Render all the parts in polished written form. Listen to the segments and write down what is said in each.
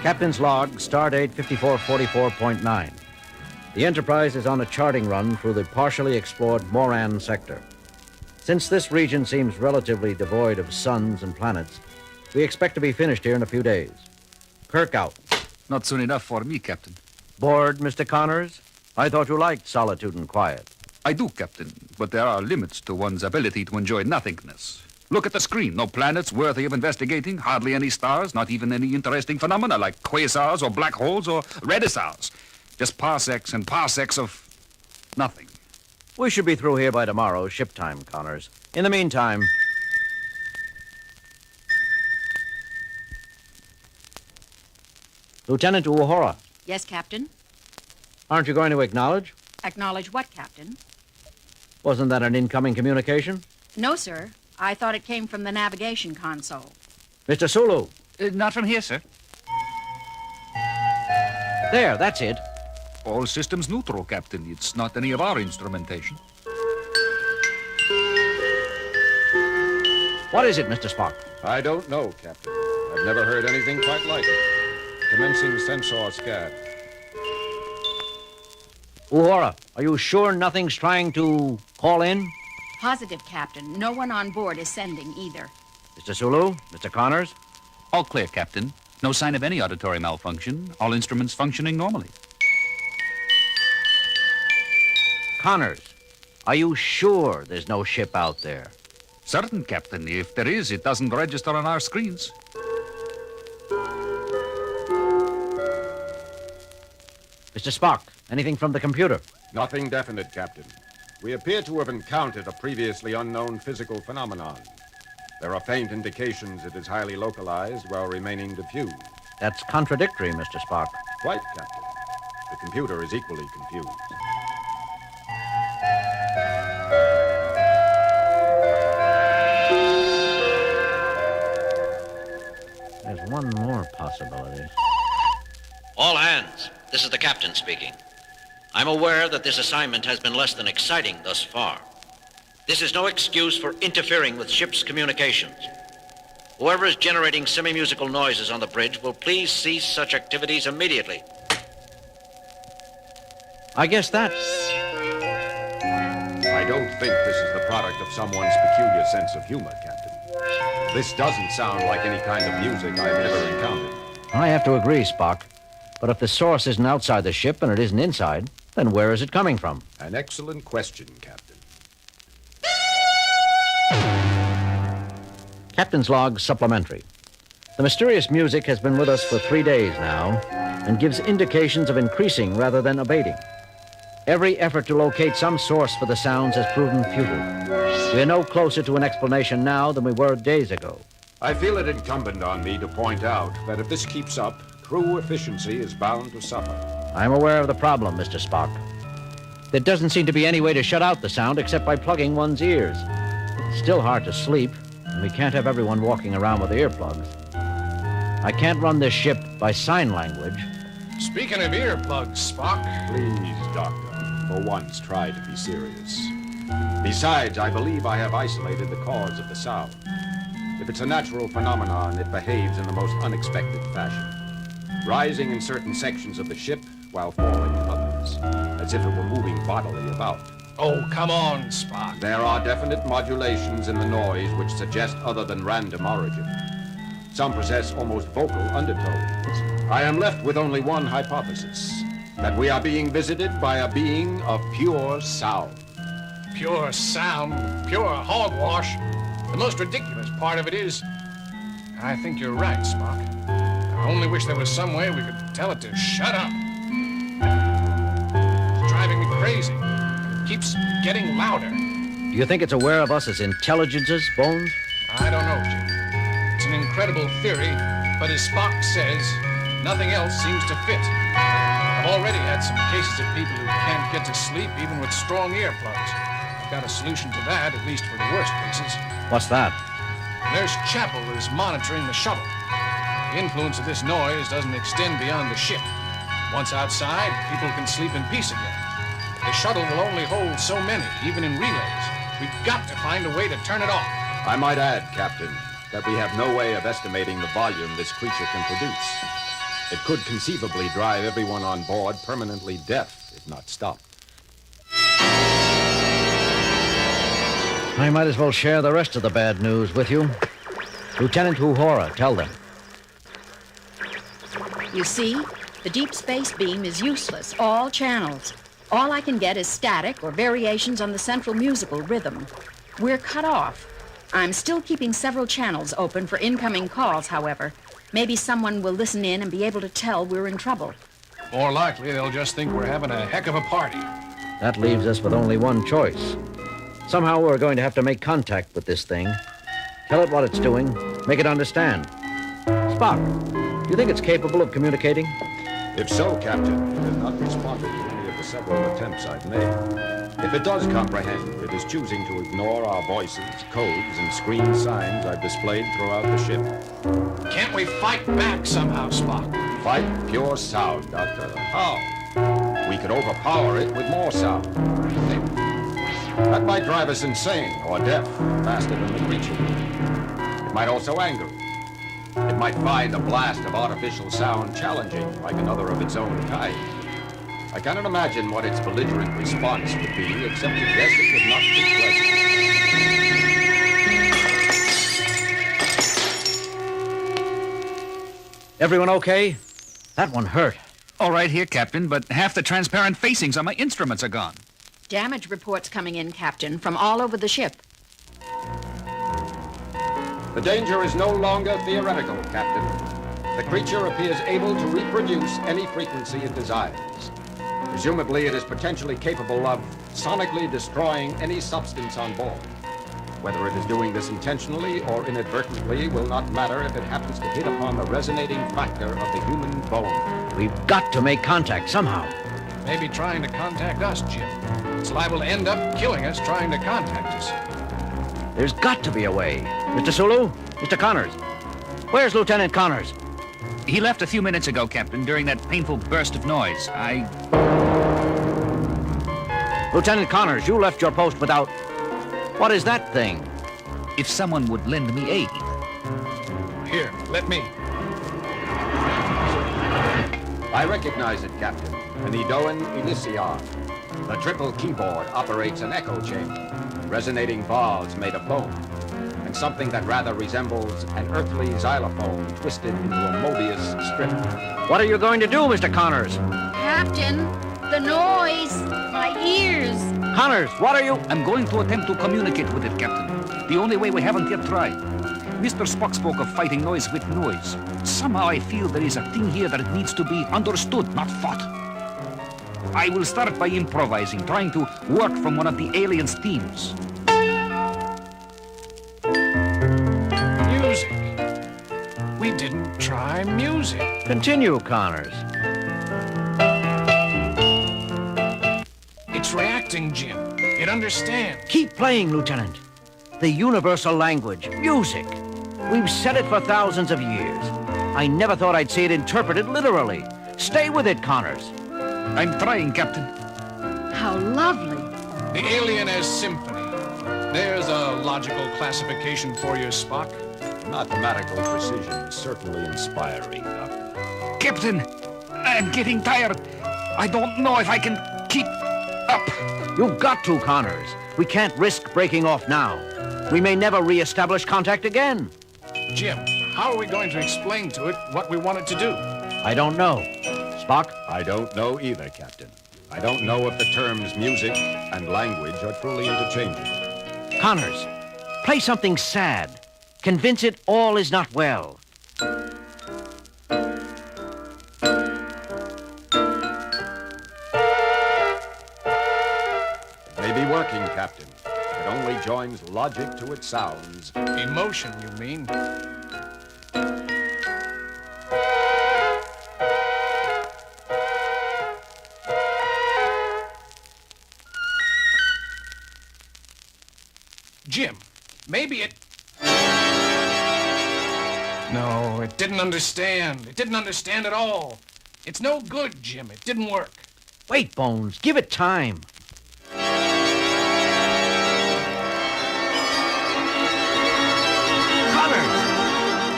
Captain's log, stardate 5444.9. The Enterprise is on a charting run through the partially explored Moran sector. Since this region seems relatively devoid of suns and planets, we expect to be finished here in a few days. Kirk out. Not soon enough for me, Captain. Bored, Mr. Connors? I thought you liked solitude and quiet. I do, Captain, but there are limits to one's ability to enjoy nothingness. Look at the screen. No planets worthy of investigating, hardly any stars, not even any interesting phenomena like quasars or black holes or redisars. Just parsecs and parsecs of nothing. We should be through here by tomorrow, ship time, Connors. In the meantime... Lieutenant Uhura. Yes, Captain? Aren't you going to acknowledge? Acknowledge what, Captain? Wasn't that an incoming communication? No, sir. I thought it came from the navigation console. Mr. Sulu. Not from here, sir. There, that's it. All systems neutral, Captain. It's not any of our instrumentation. What is it, Mr. Spock? I don't know, Captain. I've never heard anything quite like it. Commencing sensor scan. Uhura, are you sure nothing's trying to call in? Positive, Captain. No one on board is sending either. Mr. Sulu? Mr. Connors? All clear, Captain. No sign of any auditory malfunction. All instruments functioning normally. Connors, are you sure there's no ship out there? Certain, Captain. If there is, it doesn't register on our screens. Mr. Spock, anything from the computer? Nothing definite, Captain. We appear to have encountered a previously unknown physical phenomenon. There are faint indications it is highly localized while remaining diffused. That's contradictory, Mr. Spock. Quite, Captain. The computer is equally confused. There's one more possibility. All hands, this is the captain speaking. I'm aware that this assignment has been less than exciting thus far. This is no excuse for interfering with ship's communications. Whoever is generating semi-musical noises on the bridge will please cease such activities immediately. I guess that's... I don't think this is the product of someone's peculiar sense of humor, Captain. This doesn't sound like any kind of music I've ever encountered. I have to agree, Spock. But if the source isn't outside the ship and it isn't inside, then where is it coming from? An excellent question, Captain. Captain's log supplementary. The mysterious music has been with us for 3 days now and gives indications of increasing rather than abating. Every effort to locate some source for the sounds has proven futile. We are no closer to an explanation now than we were days ago. I feel it incumbent on me to point out that if this keeps up, crew efficiency is bound to suffer. I'm aware of the problem, Mr. Spock. There doesn't seem to be any way to shut out the sound except by plugging one's ears. It's still hard to sleep, and we can't have everyone walking around with earplugs. I can't run this ship by sign language. Speaking of earplugs, Spock. Please, Doctor, for once try to be serious. Besides, I believe I have isolated the cause of the sound. If it's a natural phenomenon, it behaves in the most unexpected fashion, rising in certain sections of the ship while falling in others, as if it were moving bodily about. Oh, come on, Spock. There are definite modulations in the noise which suggest other than random origin. Some possess almost vocal undertones. I am left with only one hypothesis, that we are being visited by a being of pure sound. Pure sound, pure hogwash. The most ridiculous part of it is, I think you're right, Spock. I only wish there was some way we could tell it to shut up. It's driving me crazy. It keeps getting louder. Do you think it's aware of us as intelligences, Bones? I don't know, Jim. It's an incredible theory, but as Spock says, nothing else seems to fit. I've already had some cases of people who can't get to sleep even with strong earplugs. I've got a solution to that, at least for the worst cases. What's that? Nurse Chapel is monitoring the shuttle. The influence of this noise doesn't extend beyond the ship. Once outside, people can sleep in peace again. The shuttle will only hold so many, even in relays. We've got to find a way to turn it off. I might add, Captain, that we have no way of estimating the volume this creature can produce. It could conceivably drive everyone on board permanently deaf, if not stopped. I might as well share the rest of the bad news with you. Lieutenant Uhura, tell them. You see, the deep space beam is useless, all channels. All I can get is static or variations on the central musical rhythm. We're cut off. I'm still keeping several channels open for incoming calls, however. Maybe someone will listen in and be able to tell we're in trouble. More likely, they'll just think we're having a heck of a party. That leaves us with only one choice. Somehow we're going to have to make contact with this thing. Tell it what it's doing. Make it understand. Spock, do you think it's capable of communicating? If so, Captain, it has not responded to any of the several attempts I've made. If it does comprehend, it is choosing to ignore our voices, codes, and screen signs I've displayed throughout the ship. Can't we fight back somehow, Spock? Fight pure sound, Doctor. How? We could overpower it with more sound. That might drive us insane or deaf faster than the creature. It might also anger it. It might find a blast of artificial sound challenging, like another of its own kind. I cannot imagine what its belligerent response would be, except to guess it would not be pleasant. Everyone okay? That one hurt. All right here, Captain, but half the transparent facings on my instruments are gone. Damage reports coming in, Captain, from all over the ship. The danger is no longer theoretical, Captain. The creature appears able to reproduce any frequency it desires. Presumably, it is potentially capable of sonically destroying any substance on board. Whether it is doing this intentionally or inadvertently will not matter if it happens to hit upon the resonating factor of the human bone. We've got to make contact somehow. Maybe trying to contact us, Jim. It's liable to end up killing us trying to contact us. There's got to be a way. Mr. Sulu? Mr. Connors? Where's Lieutenant Connors? He left a few minutes ago, Captain, during that painful burst of noise. Lieutenant Connors, you left your post without... What is that thing? If someone would lend me aid. Here, let me. I recognize it, Captain. An Edoan Elysian. The triple keyboard operates an echo chamber, resonating valves made of bone, and something that rather resembles an earthly xylophone twisted into a Mobius strip. What are you going to do, Mr. Connors? Captain, the noise! My ears! Connors, what are you... I'm going to attempt to communicate with it, Captain. The only way we haven't yet tried. Mr. Spock spoke of fighting noise with noise. Somehow I feel there is a thing here that needs to be understood, not fought. I will start by improvising, trying to work from one of the aliens' themes. Music. We didn't try music. Continue, Connors. It's reacting, Jim. It understands. Keep playing, Lieutenant. The universal language, music. We've said it for thousands of years. I never thought I'd see it interpreted literally. Stay with it, Connors. I'm trying, Captain. How lovely. The alien as symphony. There's a logical classification for you, Spock. Mathematical precision is certainly inspiring, Doctor. Captain, I'm getting tired. I don't know if I can keep up. You've got to, Connors. We can't risk breaking off now. We may never re-establish contact again. Jim, how are we going to explain to it what we want it to do? I don't know. Spock? I don't know either, Captain. I don't know if the terms music and language are truly interchangeable. Connors, play something sad. Convince it all is not well. It may be working, Captain. It only joins logic to its sounds. Emotion, you mean? Jim, maybe it... No, it didn't understand. It didn't understand at all. It's no good, Jim. It didn't work. Wait, Bones. Give it time.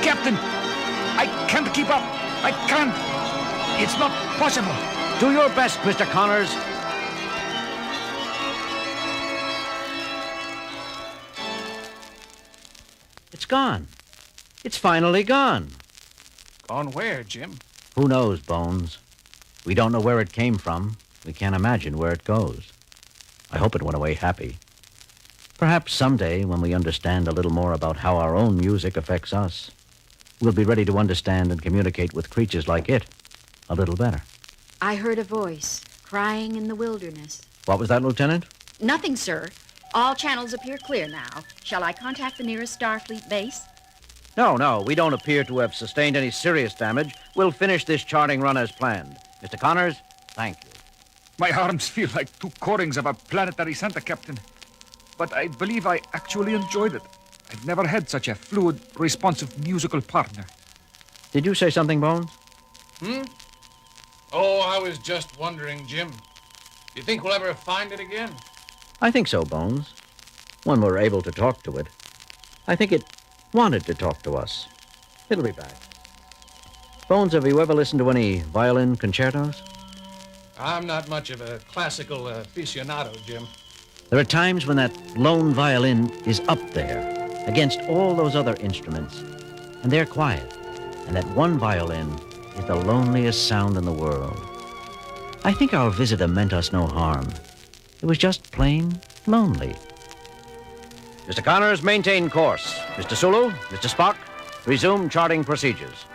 Captain, I can't keep up. I can't. It's not possible. Do your best, Mr. Connors. It's gone. It's finally gone. Gone where, Jim? Who knows, Bones? We don't know where it came from. We can't imagine where it goes. I hope it went away happy. Perhaps someday, when we understand a little more about how our own music affects us, we'll be ready to understand and communicate with creatures like it a little better. I heard a voice crying in the wilderness. What was that, Lieutenant? Nothing, sir. All channels appear clear now. Shall I contact the nearest Starfleet base? No, we don't appear to have sustained any serious damage. We'll finish this charting run as planned. Mr. Connors, thank you. My arms feel like two corings of a planetary center, Captain. But I believe I actually enjoyed it. I've never had such a fluid, responsive musical partner. Did you say something, Bones? Oh, I was just wondering, Jim. Do you think we'll ever find it again? I think so, Bones. When we're able to talk to it. I think it wanted to talk to us. It'll be back. Bones, have you ever listened to any violin concertos? I'm not much of a classical aficionado, Jim. There are times when that lone violin is up there against all those other instruments, and they're quiet, and that one violin is the loneliest sound in the world. I think our visitor meant us no harm. It was just plain lonely. Mr. Connors, maintain course. Mr. Sulu, Mr. Spock, resume charting procedures.